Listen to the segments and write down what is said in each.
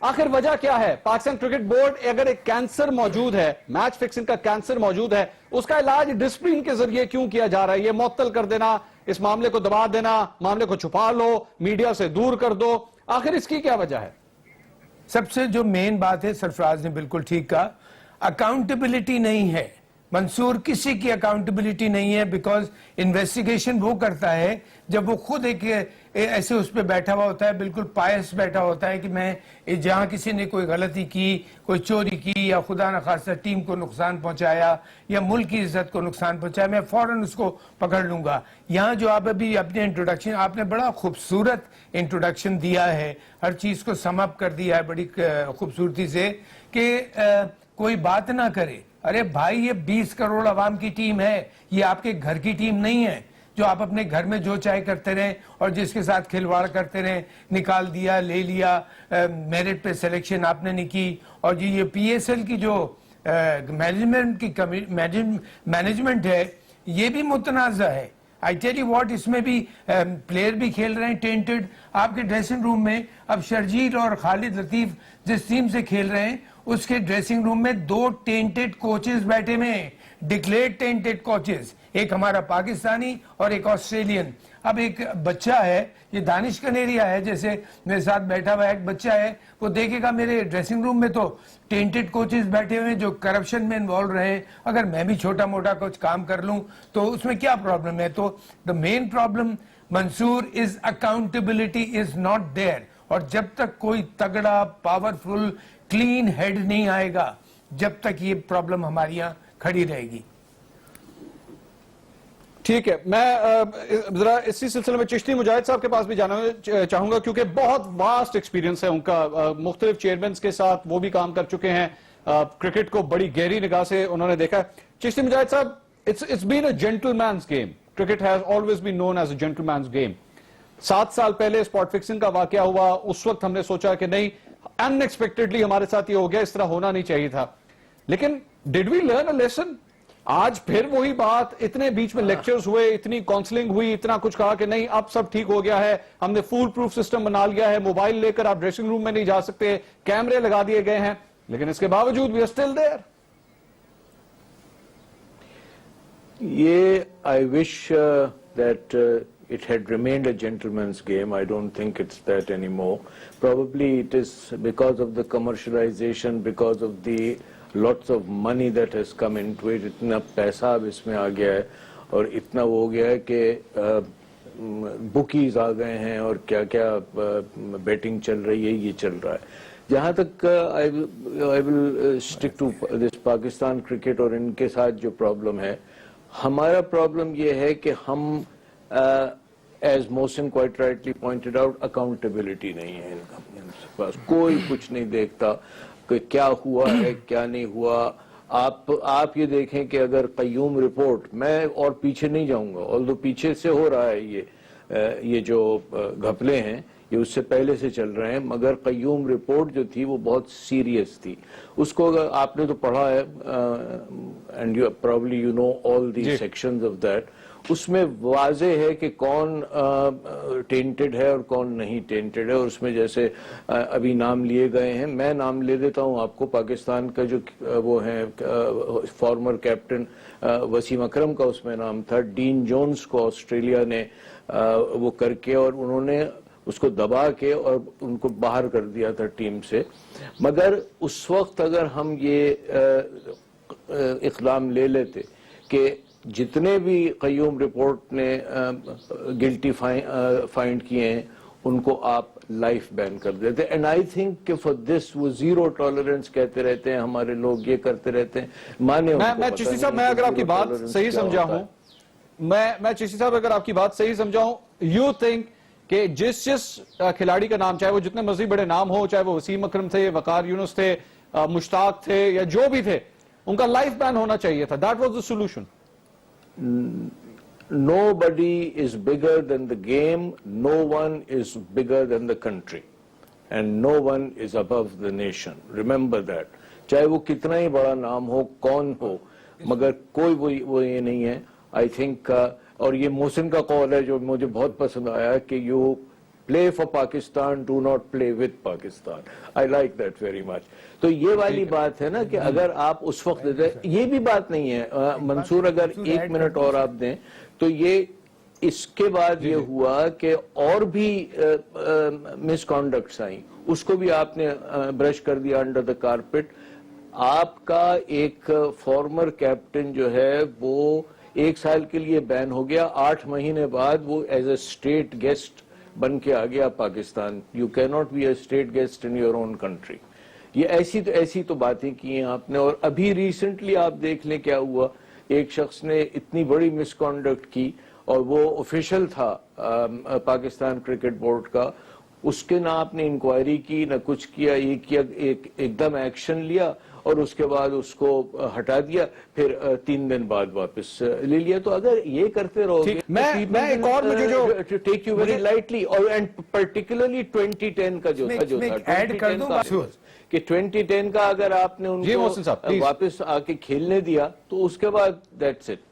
آخر وجہ کیا ہے؟ پاکستان کرکٹ بورڈ اگر ایک کینسر موجود ہے، میچ فکسنگ کا کینسر موجود ہے، اس کا علاج ڈسپلن کے ذریعے کیوں کیا جا رہا ہے؟ یہ معطل کر دینا، اس معاملے کو دبا دینا، معاملے کو چھپا لو، میڈیا سے دور کر دو، آخر اس کی کیا وجہ ہے؟ سب سے جو مین بات ہے، سرفراز نے بالکل ٹھیک کہا، اکاؤنٹیبلٹی نہیں ہے۔ منصور کسی کی اکاؤنٹیبلٹی نہیں ہے، بیکاز انویسٹیگیشن وہ کرتا ہے جب وہ خود ایک ایسے اس پہ بیٹھا ہوا ہوتا ہے، بالکل پائس بیٹھا ہوتا ہے کہ میں جہاں کسی نے کوئی غلطی کی، کوئی چوری کی، یا خدا نخواستہ ٹیم کو نقصان پہنچایا یا ملک کی عزت کو نقصان پہنچایا، میں فوراً اس کو پکڑ لوں گا۔ یہاں جو آپ ابھی اپنے انٹروڈکشن، آپ نے بڑا خوبصورت انٹروڈکشن دیا ہے، ہر چیز کو سم اپ کر دیا ہے بڑی خوبصورتی سے، کہ کوئی بات نہ کرے۔ ارے بھائی، یہ 20 کروڑ عوام کی ٹیم ہے، یہ آپ کے گھر کی ٹیم نہیں ہے جو آپ اپنے گھر میں جو چاہے کرتے رہیں اور جس کے ساتھ کھلواڑ کرتے رہیں، نکال دیا، لے لیا، میرٹ پہ سلیکشن آپ نے نہیں کی۔ اور یہ پی ایس ایل کی جو مینجمنٹ ہے، یہ بھی متنازع ہے۔ آئی ٹیل یو واٹ، اس میں بھی پلیئر بھی کھیل رہے ہیں ٹینٹڈ۔ آپ کے ڈریسنگ روم میں اب شرجیل اور خالد لطیف جس ٹیم سے کھیل رہے ہیں، اس کے ڈریسنگ روم میں 2 ٹینٹڈ کوچز بیٹھے ہوئے ہیں، ڈکلیئرڈ ٹینٹڈ کوچز، ایک ہمارا پاکستانی اور ایک آسٹریلین۔ اب ایک بچہ ہے، یہ دانش کنیریا ہے، جیسے میرے ساتھ بیٹھا ہوا ایک بچہ ہے، وہ دیکھے گا میرے ڈریسنگ روم میں تو ٹینٹڈ کوچز بیٹھے ہوئے ہیں جو کرپشن میں انوالو رہے، اگر میں بھی چھوٹا موٹا کچھ کام کر لوں تو اس میں کیا پرابلم ہے؟ تو the main problem Mansoor is accountability is not there۔ اور جب تک کوئی تگڑا، پاورفل، کلین ہیڈ نہیں آئے گا، جب تک یہ پرابلم ہماری یہاں کھڑی رہے گی۔ ٹھیک ہے، میں ذرا اسی سلسلے میں چشتی مجاہد صاحب کے پاس بھی جانا چاہوں گا، کیونکہ بہت واسٹ ایکسپیرینس ہے ان کا، مختلف چیئرمینز کے ساتھ وہ بھی کام کر چکے ہیں، کرکٹ کو بڑی گہری نگاہ سے انہوں نے دیکھا ہے۔ چشتی مجاہد صاحب، it's been a gentleman's game. Cricket has always been known as a gentleman's game. 7 سال پہلے اسپاٹ فکسنگ کا واقعہ ہوا، اس وقت ہم نے سوچا کہ نہیں، ان ایکسپیکٹڈلی ہمارے ساتھ یہ ہو گیا، اس طرح ہونا نہیں چاہیے تھا، لیکن did we learn a lesson? آج پھر وہی بات، اتنے بیچ میں لیکچرز ہوئے، اتنی کاؤنسلنگ ہوئی، اتنا کچھ کہا کہ نہیں اب سب ٹھیک ہو گیا ہے، ہم نے فول پروف سسٹم بنا لیا ہے، موبائل لے کر آپ ڈریسنگ روم میں نہیں جا سکتے، کیمرے لگا دیے گئے ہیں، لیکن اس کے باوجود we are still there. I wish that it had remained a gentleman's game. I don't think it's that anymore. Probably it is because of the commercialization, because of the lots of money that has come into it. Itna paisa ab isme aa gaya hai aur itna ho gaya hai ke bookies aa gaye hain aur kya kya betting chal rahi hai, ye chal raha hai. جہاں تک I will stick to this Pakistan cricket اور ان کے ساتھ جو problem ہے، ہمارا problem یہ ہے کہ ہم as Mohsin quite rightly pointed out, accountability نہیں ہے ان کا پاس، کوئی کچھ نہیں دیکھتا کہ کیا ہوا ہے کیا نہیں ہوا۔ آپ یہ دیکھیں کہ اگر قیوم رپورٹ، میں اور پیچھے نہیں جاؤں گا، although پیچھے سے ہو رہا ہے یہ جو گھپلے ہیں، یہ اس سے پہلے سے چل رہے ہیں، مگر قیوم رپورٹ جو تھی وہ بہت سیریس تھی۔ اس کو اگر آپ نے تو پڑھا ہے، and you probably you know all the sections of that, اس میں واضح ہے کہ کون ٹینٹڈ ہے اور کون نہیں ٹینٹڈ ہے، اور اس میں جیسے ابھی نام لیے گئے ہیں، میں نام لے دیتا ہوں آپ کو، پاکستان کا جو وہ ہیں فارمر کیپٹن وسیم اکرم کا اس میں نام تھا، ڈین جونز کو آسٹریلیا نے وہ کر کے اور انہوں نے اس کو دبا کے اور ان کو باہر کر دیا تھا ٹیم سے۔ مگر اس وقت اگر ہم یہ اقدام لے لیتے کہ جتنے بھی قیوم رپورٹ نے گلٹی فائنڈ کیے ہیں ان کو آپ لائف بین کر دیتے، اینڈ آئی تھنک کہ فار دس وہ زیرو ٹالرنس کہتے رہتے ہیں ہمارے لوگ، یہ کرتے رہتے ہیں، مانے میں چشتی صاحب، میں اگر آپ کی بات صحیح سمجھا ہوں، میں چشتی صاحب اگر آپ کی بات صحیح سمجھا ہوں، یو تھنک کہ جس کھلاڑی کا نام، چاہے وہ جتنے مزید بڑے نام ہو، چاہے وہ وسیم اکرم تھے، وقار یونس تھے، مشتاق تھے، یا جو بھی تھے، ان کا لائف بین ہونا چاہیے تھا، that was the solution. Nobody is bigger than the game, no one is bigger than the country, and no one is above the nation. Remember that. چاہے وہ کتنا ہی بڑا نام ہو، کون ہو، مگر کوئی وہ یہ نہیں ہے. I think اور یہ محسن کا قول ہے جو مجھے بہت پسند آیا کہ play for Pakistan, do not play with Pakistan. I like that very much. تو یہ والی بات ہے نا کہ اگر آپ اس وقت یہ بھی بات نہیں ہے منصور، اگر 1 منٹ اور آپ دیں تو یہ اس کے بعد یہ ہوا کہ اور بھی مس کانڈکٹس آئیں، اس کو بھی آپ نے برش کر دیا انڈر دا کارپٹ. آپ کا ایک فارمر کیپٹن جو ہے وہ 1 سال کے لیے بین ہو گیا، 8 مہینے بعد وہ ایز اے اسٹیٹ گیسٹ بن کے آ گیا پاکستان. یو کی not be a state guest in your own country. یہ ایسی تو باتیں کی ہیں آپ نے. اور ابھی ریسنٹلی آپ دیکھ لیں کیا ہوا، ایک شخص نے اتنی بڑی مس کانڈکٹ کی اور وہ آفیشل تھا پاکستان کرکٹ بورڈ کا، اس کے نہ آپ نے انکوائری کی نہ کچھ کیا، ایک دم ایکشن لیا اور اس کے بعد اس کو ہٹا دیا، پھر 3 دن بعد واپس لے لیا. تو اگر یہ کرتے رہو گے میں ایک اور مجھے جو ٹیک یو ویری لائٹلی، اور پرٹیکولرلی 2010 کا جو تھا ایڈ کر دوں کہ 2010 کا اگر آپ نے ان کو واپس آ کے کھیلنے دیا تو اس کے بعد دیٹس اٹ.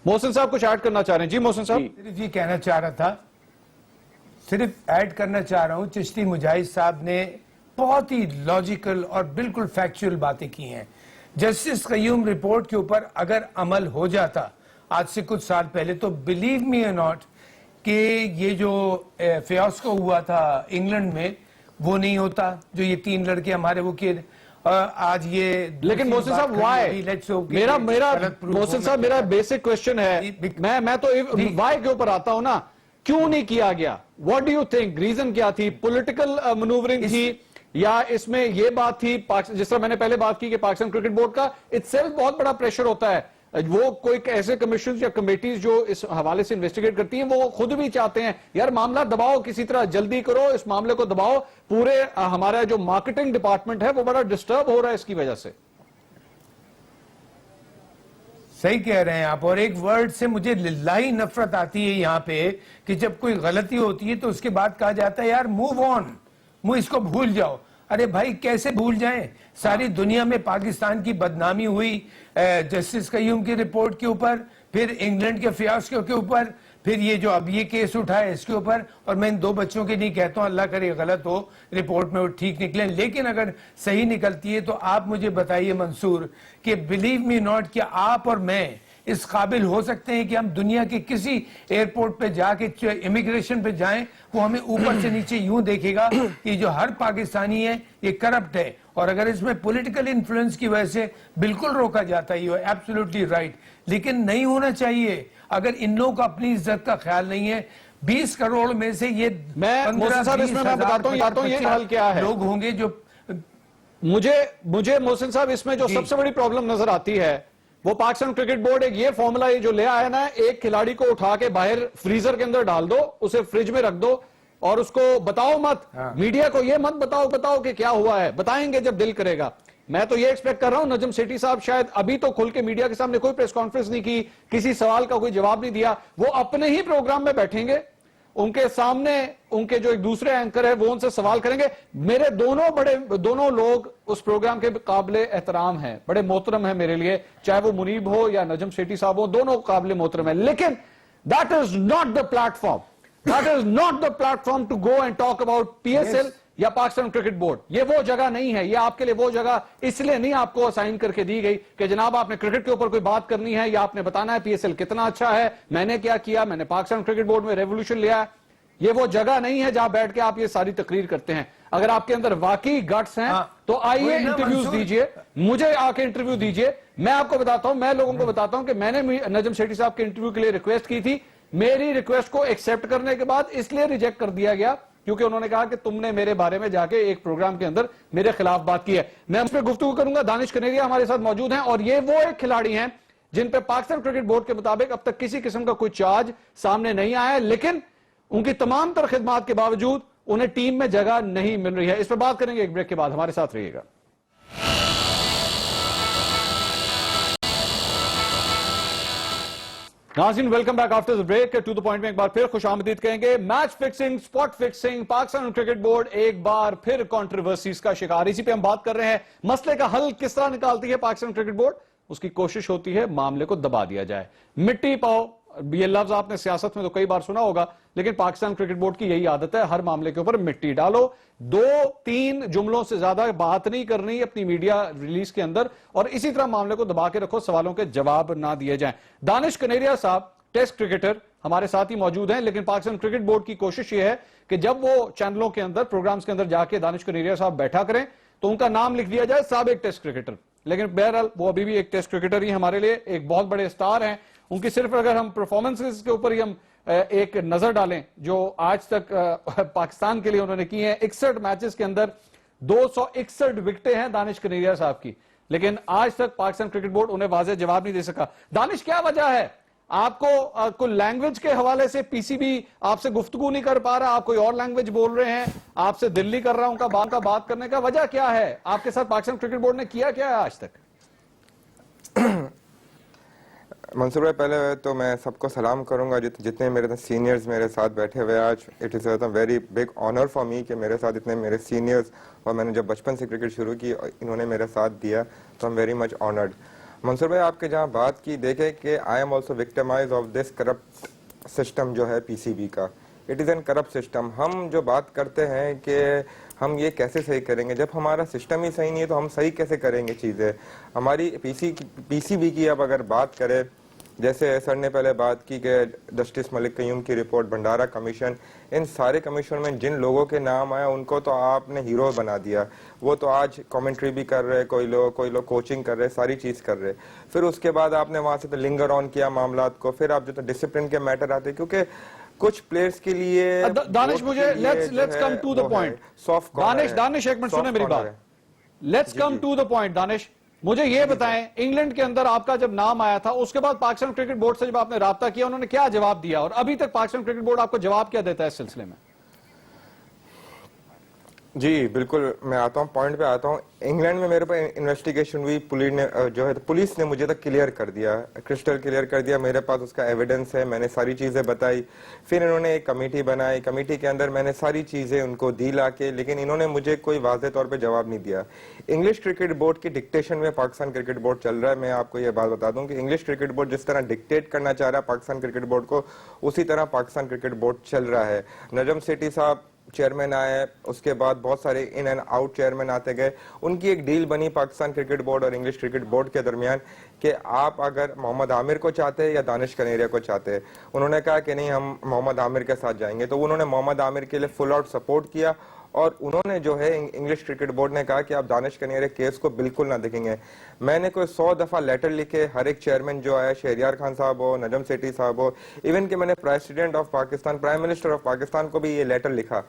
محسن صاحب کچھ ایڈ کرنا چاہ رہے ہیں؟ جی محسن صاحب. صرف یہ کہنا چاہ رہا تھا، صرف ایڈ کرنا چاہ رہا ہوں، چشتی مجاہد صاحب نے بہت ہی لاجیکل اور بالکل فیکچوئل باتیں کی ہیں. جسٹس قیوم رپورٹ کے اوپر اگر عمل ہو جاتا آج سے کچھ سال پہلے تو بلیو می اور ناٹ کہ یہ جو فیاسکو ہوا تھا انگلینڈ میں وہ نہیں ہوتا، جو یہ 3 لڑکے ہمارے وہ کیے آج یہ. لیکن محسن صاحب وائی میرا محسن صاحب میرا بیسک کوشچن ہے، میں تو وائی کے اوپر آتا ہوں نا، کیوں نہیں کیا گیا؟ What do you think reason کیا تھی؟ پولیٹیکل منوورنگ تھی یا اس میں یہ بات تھی جس طرح میں نے پہلے بات کی کہ پاکستان کرکٹ بورڈ کا اٹ سیلف بہت بڑا پریشر ہوتا ہے، وہ کوئی ایسے کمیشنز یا کمیٹیز جو اس حوالے سے انویسٹیگیٹ کرتی ہیں وہ خود بھی چاہتے ہیں یار معاملہ دباؤ، کسی طرح جلدی کرو، اس معاملے کو دباؤ. پورے ہمارا جو مارکیٹنگ ڈپارٹمنٹ ہے وہ بڑا ڈسٹرب ہو رہا ہے اس کی وجہ سے. صحیح کہہ رہے ہیں آپ. اور ایک ورڈ سے مجھے للہی نفرت آتی ہے یہاں پہ کہ جب کوئی غلطی ہوتی ہے تو اس کے بعد کہا جاتا ہے یار موو آن، اس کو بھول جاؤ. ارے بھائی کیسے بھول جائیں؟ ساری دنیا میں پاکستان کی بدنامی ہوئی جسٹس قیوم کی رپورٹ کے اوپر، پھر انگلینڈ کے فیاسکو کے اوپر، پھر یہ جو اب یہ کیس اٹھا ہے اس کے اوپر. اور میں ان 2 بچوں کے نہیں کہتا ہوں اللہ کرے غلط ہو، رپورٹ میں وہ ٹھیک نکلیں، لیکن اگر صحیح نکلتی ہے تو آپ مجھے بتائیے منصور کہ بلیو می ناٹ کہ آپ اور میں اس قابل ہو سکتے ہیں کہ ہم دنیا کے کسی ایئرپورٹ پہ جا کے امیگریشن پہ جائیں وہ ہمیں اوپر سے نیچے یوں دیکھے گا کہ جو ہر پاکستانی ہے یہ کرپٹ ہے. اور اگر اس میں پولیٹیکل انفلوئنس کی وجہ سے بالکل روکا جاتا ہے، یہ ایبسولوٹلی رائٹ، لیکن نہیں ہونا چاہیے. اگر ان لوگوں کا اپنی عزت کا خیال نہیں ہے، 20 کروڑ میں سے یہ 15-20 یہ حل کیا ہے لوگ ہوں گے جو مجھے محسن صاحب اس میں جو سب سے بڑی پرابلم نظر آتی ہے وہ پاکستان کرکٹ بورڈ ایک یہ فارمولا جو لے آیا نا، ایک کھلاڑی کو اٹھا کے باہر فریزر کے اندر ڈال دو، اسے فریج میں رکھ دو اور اس کو بتاؤ مت، میڈیا کو یہ مت بتاؤ کہ کیا ہوا ہے، بتائیں گے جب دل کرے گا. میں تو یہ ایکسپیکٹ کر رہا ہوں نجم سیٹھی صاحب شاید ابھی تو کھل کے میڈیا کے سامنے کوئی پریس کانفرنس نہیں کی، کسی سوال کا کوئی جواب نہیں دیا، وہ اپنے ہی پروگرام میں بیٹھیں گے، ان کے سامنے ان کے جو ایک دوسرے اینکر ہے وہ ان سے سوال کریں گے. میرے دونوں لوگ اس پروگرام کے قابل احترام ہیں، بڑے محترم ہیں میرے لیے، چاہے وہ منیب ہو یا نجم سیٹھی صاحب ہو، دونوں قابل محترم ہیں. لیکن that is not the platform. That is not the platform to go and talk about PSL یا پاکستان کرکٹ بورڈ. یہ وہ جگہ نہیں ہے، یہ آپ کے لیے وہ جگہ اس لیے نہیں آپ کو اسائن کر کے دی گئی کہ جناب آپ نے کرکٹ کے اوپر کوئی بات کرنی ہے یا آپ نے بتانا ہے PSL کتنا اچھا ہے، میں نے کیا کیا، میں نے پاکستان کرکٹ بورڈ میں ریولوشن لیا ہے. یہ وہ جگہ نہیں ہے جہاں بیٹھ کے آپ یہ ساری تقریر کرتے ہیں. اگر آپ کے اندر واقعی گٹس ہیں تو آئیے انٹرویوز دیجئے، مجھے آ کے انٹرویو دیجئے. میں آپ کو بتاتا ہوں، میں لوگوں کو بتاتا ہوں کہ میں نے نجم سیٹھی صاحب کے انٹرویو کے لیے ریکویسٹ کی تھی. میری ریکویسٹ کو ایکسپٹ کرنے کے بعد اس لیے ریجیکٹ کر دیا گیا کیونکہ انہوں نے کہا کہ تم نے میرے بارے میں جا کے ایک پروگرام کے اندر میرے خلاف بات کی ہے. میں اس پہ گفتگو کروں گا. دانش کنیریا ہمارے ساتھ موجود ہیں اور یہ وہ ایک کھلاڑی ہیں جن پہ پاکستان کرکٹ بورڈ کے مطابق اب تک کسی قسم کا کوئی چارج سامنے نہیں آیا ہے، لیکن ان کی تمام تر خدمات کے باوجود انہیں ٹیم میں جگہ نہیں مل رہی ہے. اس پر بات کریں گے ایک بریک کے بعد. ہمارے ساتھ رہیے گا. ناظرین welcome back after the break. To the point میں ایک بار پھر خوش آمدید کہیں گے. Match fixing, spot fixing, Pakistan cricket board ایک بار پھر کنٹروورسیز کا شکار. اسی پہ ہم بات کر رہے ہیں. مسئلے کا حل کس طرح نکالتی ہے پاکستان کرکٹ بورڈ؟ اس کی کوشش ہوتی ہے معاملے کو دبا دیا جائے. مٹی پاؤ یہ لفظ آپ نے سیاست میں تو کئی بار سنا ہوگا, لیکن پاکستان کرکٹ بورڈ کی یہی عادت ہے, ہر معاملے کے اوپر مٹی ڈالو, 2-3 جملوں سے زیادہ بات نہیں کرنی اپنی میڈیا ریلیز کے اندر, اور اسی طرح معاملے کو دبا کے رکھو, سوالوں کے جواب نہ دیے جائیں. دانش کنیریا صاحب ٹیسٹ کرکٹر ہمارے ساتھ ہی موجود ہیں, لیکن پاکستان کرکٹ بورڈ کی کوشش یہ ہے کہ جب وہ چینلوں کے اندر پروگرامز کے اندر جا کے دانش کنیریا صاحب بیٹھا کریں تو ان کا نام لکھ دیا جائے سابق ٹیسٹ کرکٹر, لیکن بہرحال وہ ابھی بھی ایک ٹیسٹ کرکٹر ہی ہمارے لیے ایک بہت بڑے سٹار ہیں. ان کی صرف اگر ہم پرفارمنسز کے اوپر ہی ہم ایک نظر ڈالیں جو آج تک پاکستان کے لیے انہوں نے کی ہیں, 61 میچز کے اندر 261 وکٹیں ہیں دانش کنیریا صاحب کی, لیکن آج تک پاکستان کرکٹ بورڈ انہیں واضح جواب نہیں دے سکا. دانش, کیا وجہ ہے آپ کو لینگویج کے حوالے سے پی سی بی آپ سے گفتگو نہیں کر پا رہا, آپ کوئی اور لینگویج بول رہے ہیں, آپ سے دل نہیں کر رہا ان کا بات کرنے کا, وجہ کیا ہے؟ آپ کے ساتھ پاکستان کرکٹ بورڈ نے کیا کیا ہے آج تک؟ منصور بھائی, پہلے تو میں سب کو سلام کروں گا جتنے میرے سینئرز میرے ساتھ بیٹھے ہوئے آج. It is a very big honour for me کہ میرے ساتھ اتنے میرے سینئرز, اور میں نے جب بچپن سے کرکٹ شروع کی انہوں نے میرے ساتھ دیا, تو am very much honoured. Mansoor بھائی, آپ کے جہاں بات کی, دیکھیں کہ I am also victimized of this corrupt system جو ہے پی سی بی کا. It is an corrupt system. ہم جو بات کرتے ہیں کہ ہم یہ کیسے صحیح کریں گے, جب ہمارا سسٹم ہی صحیح نہیں ہے تو ہم صحیح کیسے کریں گے چیزیں. ہماری پی سی بی کی اب اگر بات کرے, جیسے سر نے پہلے بات کی کہ جسٹس ملک قیوم کی رپورٹ, بھنڈارا کمیشن, ان سارے کمیشن میں جن لوگوں کے نام آیا ان کو تو آپ نے ہیرو بنا دیا. وہ تو آج کامنٹری بھی کر رہے, کوئی لوگ کوچنگ کر رہے, ساری چیز کر رہے. پھر اس کے بعد آپ نے وہاں سے تو لنگر آن کیا معاملات کو, پھر آپ جو تو ڈسپلن کے میٹر آتے, کیونکہ کچھ پلیئرز کے لیے دانش مجھے let's come to the point. Danish ایک منٹ سنیں میری بات, let's come to the point. Danish مجھے یہ بتائیں, انگلینڈ کے اندر آپ کا جب نام آیا تھا اس کے بعد پاکستان کرکٹ بورڈ سے جب آپ نے رابطہ کیا انہوں نے کیا جواب دیا, اور ابھی تک پاکستان کرکٹ بورڈ آپ کو جواب کیا دیتا ہے اس سلسلے میں؟ جی بالکل, میں آتا ہوں, پوائنٹ پہ آتا ہوں. انگلینڈ میں میرے پاس انویسٹیگیشن ہوئی, پولیس نے مجھے تک کلیئر کر دیا, کرسٹل کلیئر کر دیا, میرے پاس اس کا ایویڈنس ہے, میں نے ساری چیزیں بتائی. پھر انہوں نے ایک کمیٹی بنائی, کمیٹی کے اندر میں نے ساری چیزیں ان کو دی لا کے, لیکن انہوں نے مجھے کوئی واضح طور پہ جواب نہیں دیا. انگلش کرکٹ بورڈ کی ڈکٹیشن میں پاکستان کرکٹ بورڈ چل رہا ہے. میں آپ کو یہ بات بتا دوں کہ انگلش کرکٹ بورڈ جس طرح ڈکٹیٹ کرنا چاہ رہا ہے پاکستان کرکٹ بورڈ کو, اسی طرح پاکستان کرکٹ بورڈ چل رہا ہے. نجم سیٹھی صاحب چیئرمین آئے, اس کے بعد بہت سارے ان اینڈ آؤٹ چیئرمین آتے گئے. ان کی ایک ڈیل بنی پاکستان کرکٹ بورڈ اور انگلش کرکٹ بورڈ کے درمیان کہ آپ اگر محمد عامر کو چاہتے یا دانش کنیریا کو چاہتے. انہوں نے کہا کہ نہیں, ہم محمد عامر کے ساتھ جائیں گے, تو انہوں نے محمد عامر کے لیے فل آؤٹ سپورٹ کیا. اور انہوں نے جو ہے انگلش کرکٹ بورڈ نے کہا کہ آپ دانش کنیریا کیس کو بالکل نہ دیکھیں گے. میں نے کوئی 100 دفعہ لیٹر لکھے, ہر ایک چیئرمین جو آیا, شہریار خان صاحب ہو, نجم سیٹھی صاحب ہو, ایون کہ میں نے president of Pakistan, prime minister of Pakistan کو بھی یہ لیٹر لکھا,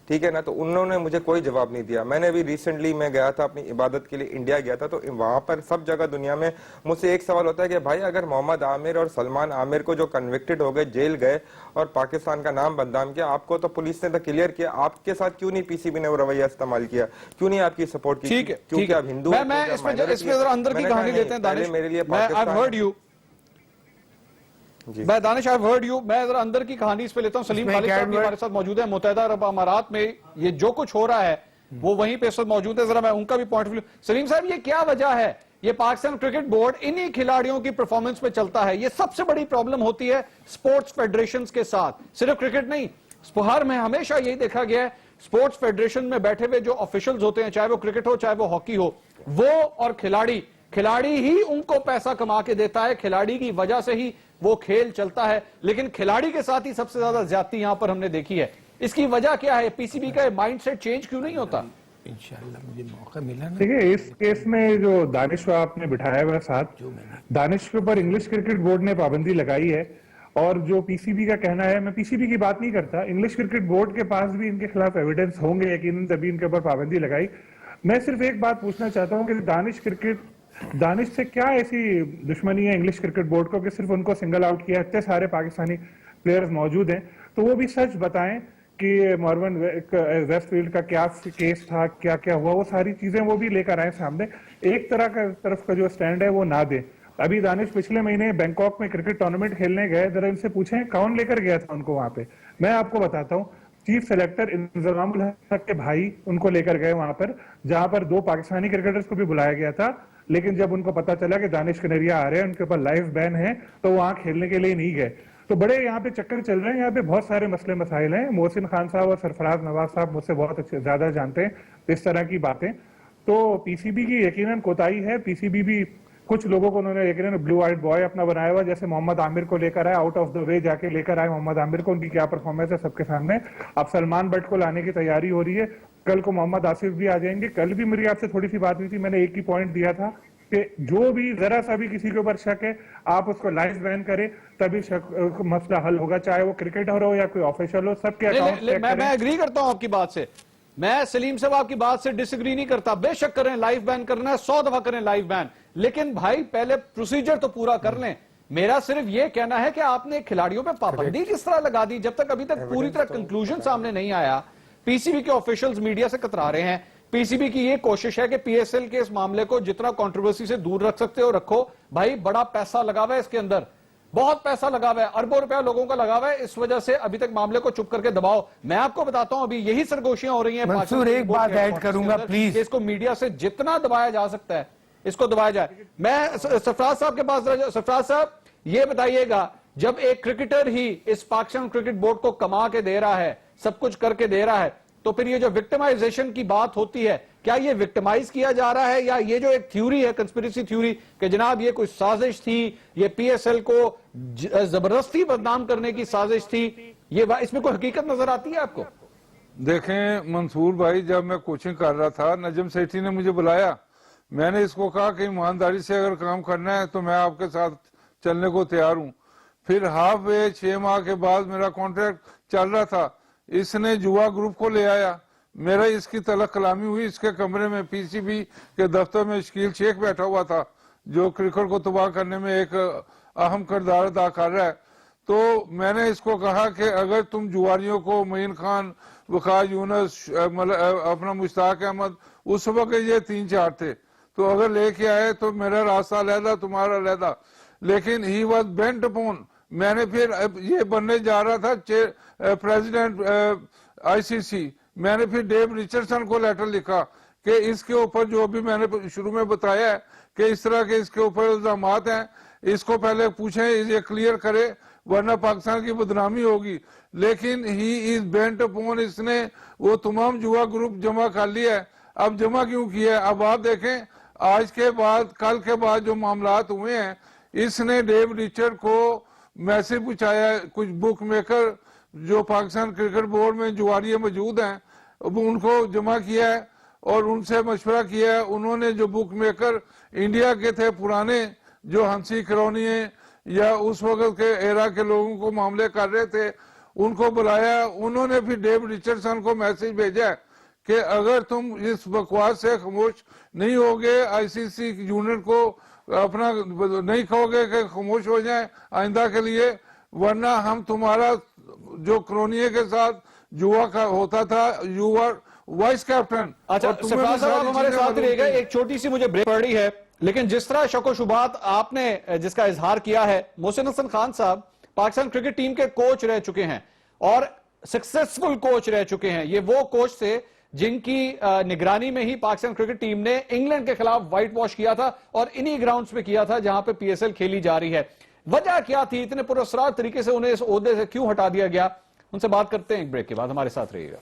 ٹھیک ہے نا, تو انہوں نے مجھے کوئی جواب نہیں دیا. میں نے بھی ریسنٹلی میں گیا تھا اپنی عبادت کے لیے, انڈیا گیا تھا, تو وہاں پر سب جگہ دنیا میں مجھ سے ایک سوال ہوتا ہے کہ بھائی اگر محمد عامر اور سلمان عامر کو جو کنوکٹڈ ہو گئے, جیل گئے اور پاکستان کا نام بدنام کیا, آپ کو تو پولیس نے تو کلیئر کیا, آپ کے ساتھ کیوں نہیں پی سی بی نے وہ رویہ استعمال کیا, کیوں نہیں آپ کی سپورٹ کی, کیونکہ آپ ہندو. میں اس میں ذرا اندر کی کہانی لیتے ہیں دانش, میرے لیے میں دانش آئی ہرڈ یو, میں ذرا اندر کی کہانی اس پہ لیتا ہوں. سلیم خالد صاحب بھی ہمارے ساتھ موجود ہیں, متحدہ عرب امارات میں یہ جو کچھ ہو رہا ہے وہ وہیں پہ اس وقت موجود ہے, ذرا میں ان کا بھی پوائنٹ آف ویو. سلیم صاحب, یہ کیا وجہ ہے, یہ پاکستان کرکٹ بورڈ انہی کھلاڑیوں کی پرفارمنس پہ چلتا ہے, یہ سب سے بڑی پرابلم ہوتی ہے سپورٹس فیڈریشنز کے ساتھ, صرف کرکٹ نہیں, ہر میں ہمیشہ یہی دیکھا گیا ہے, سپورٹس فیڈریشن میں بیٹھے ہوئے جو آفیشلز ہوتے ہیں, چاہے وہ کرکٹ ہو چاہے وہ ہاکی ہو, وہ اور کھلاڑی ہی ان کو پیسہ کما کے دیتا ہے, کھلاڑی کی وجہ سے ہی وہ کھیل چلتا ہے, لیکن کھلاڑی کے ساتھ ہی سب سے زیادہ زیادتی یہاں پر ہم نے دیکھی ہے. اس کی وجہ کیا ہے, پی سی بی کا مائنڈ سیٹ چینج کیوں نہیں ہوتا؟ انشاءاللہ مجھے موقع ملا نا. دیکھیں اس کیس میں جو دانش کو آپ نے بٹھایا ہوا ساتھ, دانش کے اوپر انگلش کرکٹ بورڈ نے پابندی لگائی ہے, اور جو پی سی بی کا کہنا ہے, میں پی سی بی کی بات نہیں کرتا, انگلش کرکٹ بورڈ کے پاس بھی ان کے خلاف ایویڈنس ہوں گے یقیناً, تبھی ان کے اوپر پابندی لگائی. میں صرف ایک بات پوچھنا چاہتا ہوں کہ دانش سے کیا ایسی دشمنی ہے انگلش کرکٹ بورڈ کو کہ صرف ان کو سنگل آؤٹ کیا, اتنے سارے پاکستانی پلیئرز موجود ہیں, تو وہ بھی سچ بتائیں کہ مارون ویسٹ فیلڈ کا کیا کیس تھا, کیا کیا ہوا, وہ ساری چیزیں وہ بھی لے کر آئے سامنے. ایک طرف کا جو سٹینڈ ہے وہ نہ دیں. ابھی دانش پچھلے مہینے بینکاک میں کرکٹ ٹورنامنٹ کھیلنے گئے, ذرا ان سے پوچھیں کون لے کر گیا تھا ان کو وہاں پہ. میں آپ کو بتاتا ہوں, چیف سلیکٹر انضمام الحق کے بھائی ان کو لے کر گئے وہاں پر, جہاں پر 2 پاکستانی کرکٹرز کو بھی بلایا گیا تھا, لیکن جب ان کو پتا چلا کہ دانش کنیریا آ رہے ہیں, ان کے اوپر لائف بین ہے, تو وہاں کھیلنے کے لیے نہیں گئے. تو بڑے یہاں پہ چکر چل رہے ہیں, یہاں پہ بہت سارے مسئلے مسائل ہیں. محسن خان صاحب اور سرفراز نواز صاحب مجھ سے بہت زیادہ جانتے ہیں اس طرح کی باتیں. تو پی سی بی کی یقیناً کوتاہی ہے. پی سی بی بھی کچھ لوگوں کو انہوں نے یقیناً بلو آئیڈ بوائے اپنا بنایا ہوا, جیسے محمد عامر کو لے کر آئے, آؤٹ آف دا وے جا کے لے کر آئے محمد عامر کو, ان کی کیا پرفارمنس ہے سب کے سامنے. اب سلمان بٹ کو لانے کی تیاری ہو رہی ہے, کل کو محمد آصف بھی آ جائیں گے. کل بھی میری آپ سے تھوڑی سی بات ہوئی تھی, میں نے ایک ہی پوائنٹ دیا تھا کہ جو بھی ذرا سا بھی کسی کے اوپر شک ہے آپ اس کو لائیو بین کریں, تبھی مسئلہ حل ہوگا, چاہے وہ کرکٹر ہو یا کوئی آفیشل ہو, سب کے اکاؤنٹ چیک کریں. میں ایگری کرتا ہوں آپ کی بات سے, میں سلیم صاحب آپ کی بات سے ڈس ایگری نہیں کرتا. بے شک کریں, لائیو بین کرنا ہے 100 دفعہ کریں لائیو بین, لیکن بھائی پہلے پروسیجر تو پورا کر لیں. میرا صرف یہ کہنا ہے کہ آپ نے کھلاڑیوں پہ پابندی کس طرح لگا دی جب تک ابھی تک پوری طرح کنکلوژن سامنے نہیں آیا. پی سی بی کے آفیشلز میڈیا سے کترا رہے ہیں. پی سی بی کی یہ کوشش ہے کہ پی ایس ایل کے اس معاملے کو جتنا کنٹروورسی سے دور رکھ سکتے ہو رکھو. بھائی بڑا پیسہ لگا ہوا ہے اس کے اندر, بہت پیسہ لگا ہوا ہے, اربوں روپیہ لوگوں کا لگا ہوا ہے, اس وجہ سے ابھی تک معاملے کو چپ کر کے دباؤ. میں آپ کو بتاتا ہوں ابھی یہی سرگوشیاں ہو رہی ہیں. منصور ایک بات ایڈ کروں گا پلیز, اس کو میڈیا سے جتنا دبایا جا سکتا ہے اس کو دبایا جائے. میں سرفراز صاحب کے پاس, سرفراز صاحب یہ بتائیے گا, جب ایک کرکٹر ہی اس پاکستان کرکٹ بورڈ کو کما کے دے رہا ہے, سب کچھ کر کے دے رہا ہے, تو پھر یہ جو وکٹمائزیشن کی بات ہوتی ہے, کیا یہ وکٹمائز کیا جا رہا ہے, یا یہ جو ایک تھیوری ہے کنسپیریسی تھیوری کہ جناب یہ کوئی سازش تھی, یہ پی ایس ایل کو زبردستی بدنام کرنے کی سازش تھی, یہ اس میں کوئی حقیقت نظر آتی ہے آپ کو؟ دیکھیں منصور بھائی, جب میں کوچنگ کر رہا تھا نجم سیٹھی نے مجھے بلایا, میں نے اس کو کہا کہ ایمانداری سے اگر کام کرنا ہے تو میں آپ کے ساتھ چلنے کو تیار ہوں. پھر ہاف وے 6 ماہ کے بعد میرا کانٹریکٹ چل رہا تھا, اس نے جوا گروپ کو لے آیا, میرا اس کی تلق کلامی ہوئی. اس کے کمرے میں پی سی بی کے دفتر میں شکیل شیخ بیٹھا ہوا تھا جو کرکٹ کو تباہ کرنے میں ایک اہم کردار ادا کر رہا ہے. تو میں نے اس کو کہا کہ اگر تم جواریوں کو, معین خان, وقار یونس, اپنا مشتاق احمد, اس وقت یہ 3-4 تھے, تو اگر لے کے آئے تو میرا راستہ علیحدہ, تمہارا علیحدہ. لیکن ہی واز بینٹ اپون. میں نے پھر یہ بننے جا رہا تھا پریزیڈنٹ آئی سی سی, میں نے پھر ڈیو ریچرڈسن کو لیٹر لکھا کہ اس کے اوپر جو بھی میں نے شروع میں بتایا ہے کہ اس طرح کے اس کے اوپر الزامات ہیں, اس کو پہلے پوچھیں, یہ کلیئر کرے, ورنہ پاکستان کی بدنامی ہوگی. لیکن ہی از بینٹ اپون, اس نے وہ تمام جوا گروپ جمع کر لیا ہے. اب جمع کیوں کیا ہے؟ اب آپ دیکھیں آج کے بعد, کل کے بعد جو معاملات ہوئے ہیں, اس نے ڈیو ریچرڈ کو میسج پہنچایا, کچھ بک میکر جو پاکستان کرکٹ بورڈ میں جواریے موجود ہیں ان کو جمع کیا ہے اور ان سے مشورہ کیا ہے. انہوں نے جو بک میکر انڈیا کے تھے پرانے, جو ہنسی کرونی یا اس وقت کے ایرا کے لوگوں کو معاملے کر رہے تھے, ان کو بلایا. انہوں نے پھر ڈیو ریچرڈسن کو میسج بھیجا کہ اگر تم اس بکواس سے خاموش نہیں ہوگے, آئی سی سی یونٹ کو اپنا نہیں کہو گے کہ خاموش ہو جائیں آئندہ کے لیے, ورنہ ہم تمہارا جو کرونیے کے ساتھ جوا کا ہوتا تھا, یو آر وائس کیپٹن. اچھا سرفراز صاحب ہمارے ساتھ رہے گا, ایک چھوٹی سی مجھے بریک پڑ رہی ہے, لیکن جس طرح شک و شبہات آپ نے جس کا اظہار کیا ہے, محسن حسن خان صاحب پاکستان کرکٹ ٹیم کے کوچ رہ چکے ہیں اور سکسیسفل کوچ رہ چکے ہیں. یہ وہ کوچ تھے جن کی نگرانی میں ہی پاکستان کرکٹ ٹیم نے انگلینڈ کے خلاف وائٹ واش کیا تھا, اور انہی گراؤنڈز پہ کیا تھا جہاں پہ پی ایس ایل کھیلی جا رہی ہے. وجہ کیا تھی, اتنے پراسرار طریقے سے انہیں اس عہدے سے کیوں ہٹا دیا گیا؟ ان سے بات کرتے ہیں ایک بریک کے بعد, ہمارے ساتھ رہیے گا.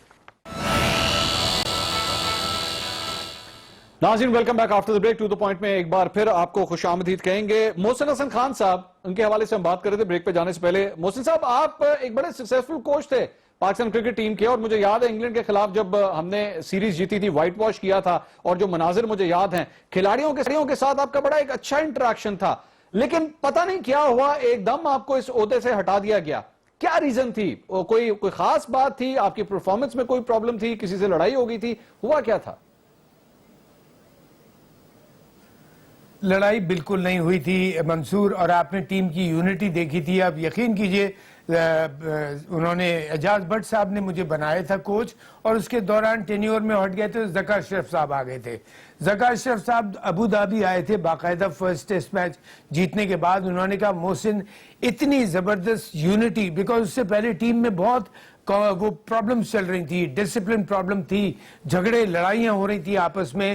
ناظرین welcome back after the break. To the point میں ایک بار پھر آپ کو خوش آمدید کہیں گے. محسن حسن خان صاحب, ان کے حوالے سے ہم بات کر رہے تھے بریک پہ جانے سے پہلے. محسن صاحب آپ ایک بڑے سکسیسفل کوچ تھے پاکستان کرکٹ ٹیم کے, اور مجھے یاد ہے انگلینڈ کے خلاف جب ہم نے سیریز جیتی تھی وائٹ واش کیا تھا, اور جو مناظر مجھے یاد ہیں, کھلاڑیوں کے ساتھ آپ کا بڑا ایک اچھا انٹریکشن تھا. لیکن پتہ نہیں کیا ہوا, ایک دم آپ کو اس عہدے سے ہٹا دیا گیا. کیا ریزن تھی؟ کوئی خاص بات تھی؟ آپ کی پرفارمنس میں کوئی پرابلم تھی؟ کسی سے لڑائی ہو گئی تھی؟ ہوا کیا تھا؟ لڑائی بالکل نہیں ہوئی تھی منصور, اور آپ نے ٹیم کی یونٹی دیکھی تھی. آپ یقین کیجئے انہوں نے, اعجاز بٹ صاحب نے مجھے بنایا تھا کوچ, اور اس کے دوران ٹینیور میں ہٹ گئے تھے, ذکا اشرف صاحب آ گئے تھے. ذکا اشرف صاحب ابو دھابی آئے تھے باقاعدہ فرسٹ ٹیسٹ میچ جیتنے کے بعد. انہوں نے کہا محسن اتنی زبردست یونٹی, بیکاز اس سے پہلے ٹیم میں بہت وہ پرابلمز چل رہی تھی, ڈسپلن پرابلم تھی, جھگڑے لڑائیاں ہو رہی تھی آپس میں,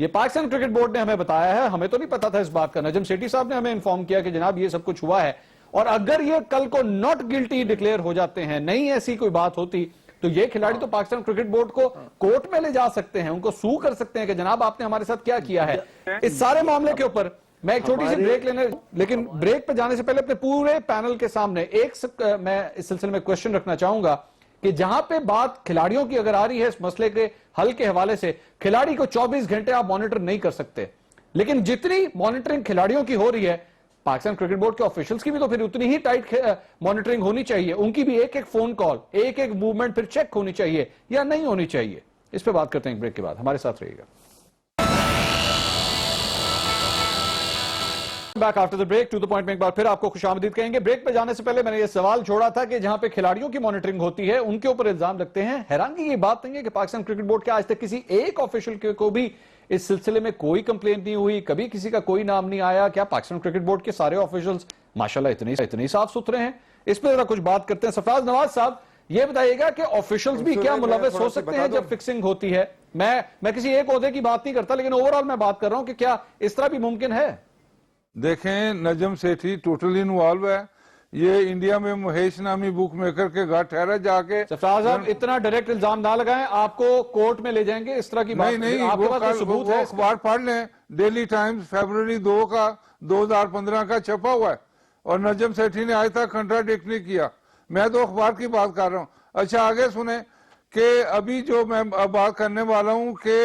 یہ پاکستان کرکٹ بورڈ نے ہمیں بتایا ہے, ہمیں تو نہیں پتا تھا اس بات کا. نجم سیٹھی صاحب نے ہمیں انفارم کیا کہ جناب یہ سب کچھ ہوا ہے, اور اگر یہ کل کو ناٹ گلٹی ڈکلیئر ہو جاتے ہیں, نہیں ایسی کوئی بات ہوتی, تو یہ کھلاڑی تو پاکستان کرکٹ بورڈ کو کورٹ میں لے جا سکتے ہیں, ان کو سو کر سکتے ہیں کہ جناب آپ نے ہمارے ساتھ کیا کیا ہے. اس سارے معاملے کے اوپر میں ایک چھوٹی سی بریک لینے, لیکن بریک پہ جانے سے پہلے اپنے پورے پینل کے سامنے میں اس سلسلے میں کوشچن رکھنا چاہوں گا کہ جہاں پہ بات کھلاڑیوں کی اگر آ رہی ہے اس مسئلے کے حل کے حوالے سے, کھلاڑی کو 24 گھنٹے آپ مانیٹر نہیں کر سکتے, لیکن جتنی مانیٹرنگ کھلاڑیوں کی ہو رہی ہے, پاکستان کرکٹ بورڈ کے آفیشلز کی بھی تو پھر اتنی ہی ٹائٹ مانیٹرنگ ہونی چاہیے. ان کی بھی ایک ایک فون کال, ایک ایک موومنٹ پھر چیک ہونی چاہیے یا نہیں ہونی چاہیے. اس پہ بات کرتے ہیں ایک بریک کے بعد, ہمارے ساتھ رہیے گا. Back after the break, to the point میں ایک بار پھر آپ کو خوش آمدید کہیں گے. بریک پہ جانے سے پہلے میں نے یہ سوال چھوڑا تھا کہ جہاں پہ کھلاڑیوں کی مانیٹرنگ ہوتی ہے ان کے اوپر الزام لگتے ہیں. حیرانگی کی بات نہیں ہے کہ پاکستان کرکٹ بورڈ کے آج تک کسی ایک آفیشل کو بھی اس سلسلے میں کوئی کمپلینٹ نہیں ہوئی, کبھی کسی کا کوئی نام نہیں آیا. کیا پاکستان کرکٹ بورڈ کے سارے آفیشلز ماشاءاللہ اتنی صاف ستھرے ہیں؟ اس پہ ذرا کچھ بات کرتے ہیں. سرفراز نواز صاحب یہ بتائیے گا کہ آفیشلز بھی کیا ملوث ہو سکتے ہیں جب فکسنگ ہوتی ہے؟ میں کسی ایک عہدے کی بات نہیں کرتا, لیکن اوورآل میں بات کر رہا ہوں کہ کیا اس طرح بھی ممکن ہے؟ دیکھیں, نجم سیٹھی ٹوٹلی انوالو ہے. یہ انڈیا میں مہیش نامی بک میکر کے گھر ٹھہرا جا کے. سرفراز صاحب اتنا ڈائریکٹ الزام نہ لگائیں, آپ کو کورٹ میں لے جائیں گے اس طرح کی بات. نہیں, آپ کے پاس کوئی ثبوت وہ ہے؟ اخبار پڑھ لیں, ڈیلی ٹائمز فیبروری 2 کا 2015 کا چھپا ہوا ہے, اور نجم سیٹھی نے آج تک کنٹراڈکٹ نہیں کیا. میں تو اخبار کی بات کر رہا ہوں. اچھا آگے سنیں کہ ابھی جو میں بات کرنے والا ہوں کہ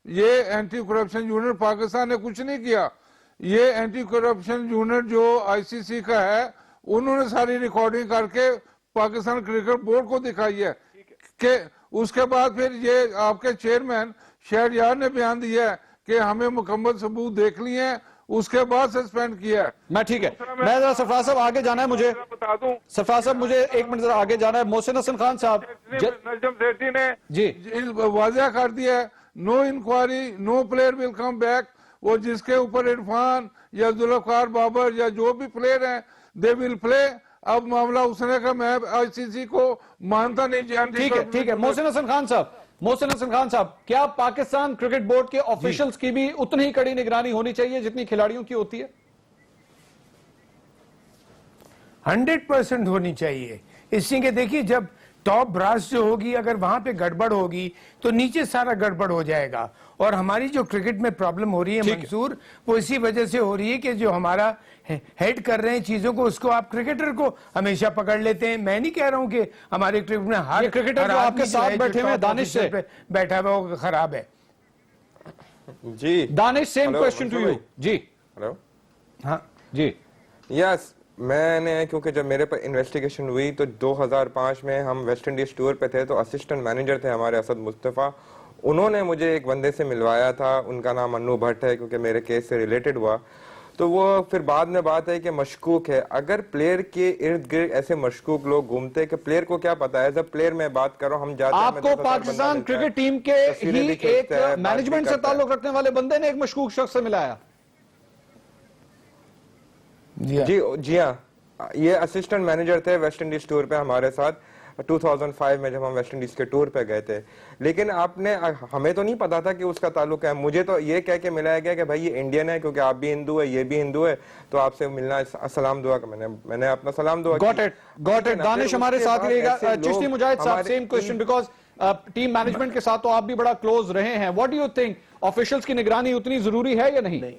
یہ اینٹی کرپشن یونٹ پاکستان نے کچھ نہیں کیا. یہ اینٹی کرپشن یونٹ جو آئی سی سی کا ہے, انہوں نے ساری ریکارڈنگ کر کے پاکستان کرکٹ بورڈ کو دکھائی ہے کہ اس کے بعد پھر یہ آپ کے چیئرمین شہریار نے بیان دیا ہے کہ ہمیں مکمل ثبوت دیکھ لیے ہیں, اس کے بعد سسپینڈ کیا ہے. میں ٹھیک ہے, میں ذرا سرفراز صاحب آگے جانا ہے مجھے. سرفراز صاحب مجھے ایک منٹ ذرا آگے جانا ہے. محسن حسن خان صاحب نجم سیٹھی نے جی واضح کر دیا ہے, نو انکوائری, نو پلیئر ول کم بیک. وہ جس کے اوپر عرفان یا ذوالفقار بابر یا جو بھی پلیئر ہیں دے ول پلے. اب معاملہ اس نے کہا میں آئی سی سی کو مانتا نہیں. ٹھیک ہے. محسن حسن خان صاحب کیا پاکستان کرکٹ بورڈ کے آفیشلز کی بھی اتنی ہی کڑی نگرانی ہونی چاہیے جتنی کھلاڑیوں کی ہوتی ہے؟ 100% ہونی چاہیے. اس لیے کہ دیکھیے جب ٹاپ براس جو ہوگی اگر وہاں پہ گڑبڑ ہوگی تو نیچے سارا گڑبڑ ہو جائے گا. اور ہماری جو کرکٹ میں پرابلم ہو رہی ہے منصور, وہ اسی وجہ سے ہو رہی ہے کہ جو ہمارا ہیڈ کر رہے ہیں چیزوں کو, اس کو آپ کرکٹر کو ہمیشہ پکڑ لیتے ہیں. میں نہیں کہہ رہا ہوں کہ ہمارے کرکٹ میں ہر کرکٹر جو آپ کے ساتھ بیٹھے ہوئے دانش سے بیٹھا ہوا وہ خراب ہے. جی Danish, same question to you. جی ہلو. ہاں جی یس, میں نے کیونکہ جب میرے پر انویسٹیگیشن ہوئی تو 2005 میں ہم ویسٹ انڈیز ٹور پہ تھے, تو اسسٹنٹ مینیجر تھے ہمارے اسد مصطفیٰ. انہوں نے مجھے ایک بندے سے ملوایا تھا, ان کا نام انو بھٹ ہے, کیونکہ میرے کیس سے ریلیٹڈ ہوا. تو وہ پھر بعد میں بات ہے کہ مشکوک ہے. اگر پلیئر کے ارد گرد ایسے مشکوک لوگ گھومتے کہ پلیئر کو کیا پتا ہے, جب پلیئر میں بات کرو ہم جاتے ہیں, آپ کو پاکستان کرکٹ ٹیم کے ہی ایک مینجمنٹ سے تعلق رکھنے والے بندے نے ایک مشکوک شخص سے ملایا. جی ہاں, یہ اسسٹنٹ مینیجر تھے ویسٹ انڈیز ٹور پہ ہمارے ساتھ 2005 میں جب ہم ویسٹ انڈیز کے ٹور پہ گئے تھے. لیکن ہمیں تو نہیں پتا تھا کہ اس کا تعلق ہے. مجھے تو یہ کہہ کے ملایا گیا کہ بھائی یہ انڈین ہے, کیونکہ آپ بھی ہندو ہے, یہ بھی ہندو ہے, تو آپ سے ملنا سلام دعا. میں نے اپنا سلام دعا. Got it. دانش ہمارے ساتھ رہے گا. چشتی مجاہد صاحب, same question, because team management کے ساتھ تو آپ بھی بڑا کلوز رہے ہیں. What do you think, officials کی نگرانی اتنی ضروری ہے یا نہیں؟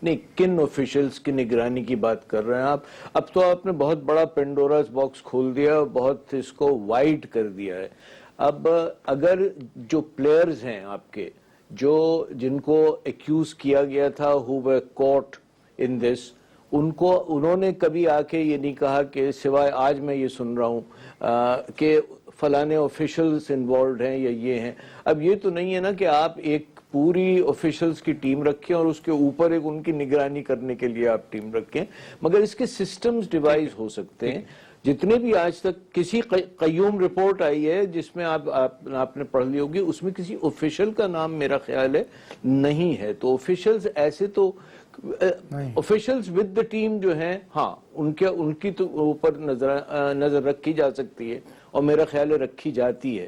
نہیں, کن آفیشلز کی نگرانی کی بات کر رہے ہیں آپ؟ اب تو آپ نے بہت بڑا پینڈوراز باکس کھول دیا, بہت اس کو وائڈ کر دیا ہے. اب اگر جو پلیئرز ہیں آپ کے, جو جن کو ایکیوز کیا گیا تھا, who were caught in this, انہوں نے کبھی آ کے یہ نہیں کہا کہ سوائے آج میں یہ سن رہا ہوں کہ فلانے آفیشلز انوالوڈ ہیں یا یہ ہیں. اب یہ تو نہیں ہے نا کہ آپ ایک پوری آفیشلز کی ٹیم رکھیں اور اس کے اوپر ایک ان کی نگرانی کرنے کے لیے آپ ٹیم رکھیں, مگر اس کے سسٹمز ڈیوائز ہو سکتے ہیں. جتنے بھی آج تک کسی قیوم رپورٹ آئی ہے جس میں آپ نے پڑھ لی ہوگی, اس میں کسی آفیشل کا نام میرا خیال ہے نہیں ہے. تو آفیشلز ایسے تو آفیشلز ود دا ٹیم جو ہیں, ہاں ان کی تو اوپر نظر رکھی جا سکتی ہے, اور میرا خیال ہے رکھی جاتی ہے.